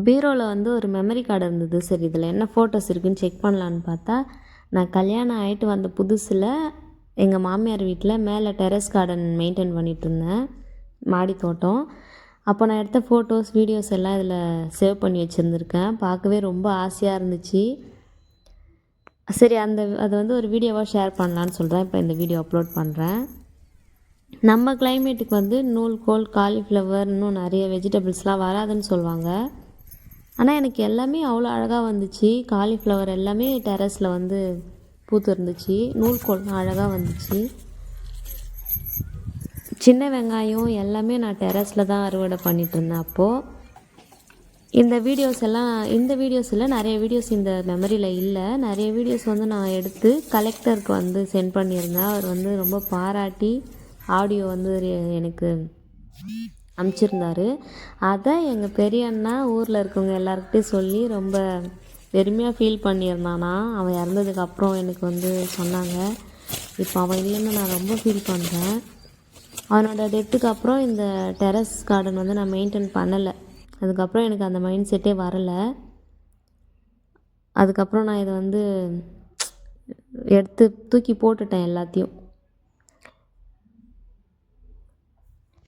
பீரோவில் வந்து ஒரு மெமரி கார்டு இருந்தது. சரி இதில் என்ன ஃபோட்டோஸ் இருக்குதுன்னு செக் பண்ணலான்னு பார்த்தா, நான் கல்யாணம் ஆகிட்டு வந்த புதுசில் எங்கள் மாமியார் வீட்டில் மேலே டெரஸ் கார்டன் மெயின்டைன் பண்ணிகிட்ருந்தேன், மாடி தோட்டம். அப்போ நான் எடுத்த ஃபோட்டோஸ் வீடியோஸ் எல்லாம் இதில் சேவ் பண்ணி வச்சுருந்துருக்கேன். பார்க்கவே ரொம்ப ஆசையாக இருந்துச்சு. சரி அது வந்து ஒரு வீடியோவாக ஷேர் பண்ணலான்னு சொல்கிறேன். இப்போ இந்த வீடியோ அப்லோட் பண்ணுறேன். நம்ம கிளைமேட்டுக்கு வந்து நூல்கோல், காலிஃப்ளவர், இன்னும் நிறைய வெஜிடபிள்ஸ்லாம் வராதுன்னு சொல்லுவாங்க. ஆனால் எனக்கு எல்லாமே அவ்வளோ அழகாக வந்துச்சு. காலிஃப்ளவர் எல்லாமே டெரஸில் வந்து பூத்து இருந்துச்சு. நூல்கோல்லாம் அழகாக வந்துச்சு. சின்ன வெங்காயம் எல்லாமே நான் டெரஸில் தான் அறுவடை பண்ணிகிட்டு இருந்தேன். அப்போது இந்த வீடியோஸ் இல்லை, நிறைய வீடியோஸ் இந்த மெமரியில் இல்லை. நிறைய வீடியோஸ் வந்து நான் எடுத்து கலெக்டருக்கு வந்து சென்ட் பண்ணியிருந்தேன். அவர் வந்து ரொம்ப பாராட்டி ஆடியோ வந்து எனக்கு அனுப்பிச்சிருந்தாரு. அதை எங்கள் பெரிய அண்ணா ஊரில் இருக்கவங்க எல்லாருக்கிட்டையும் சொல்லி ரொம்ப பெருமையாக ஃபீல் பண்ணியிருந்தானா. அவன் இறந்ததுக்கப்புறம் எனக்கு வந்து சொன்னாங்க. இப்போ அவன் இல்லைன்னு நான் ரொம்ப ஃபீல் பண்ணுறேன். அவனோட டெத்துக்கு அப்புறம் இந்த டெரஸ் கார்டன் வந்து நான் மெயின்டைன் பண்ணலை. அதுக்கப்புறம் எனக்கு அந்த மைண்ட் செட்டே வரலை. அதுக்கப்புறம் நான் இதை வந்து எடுத்து தூக்கி போட்டுட்டேன் எல்லாத்தையும்.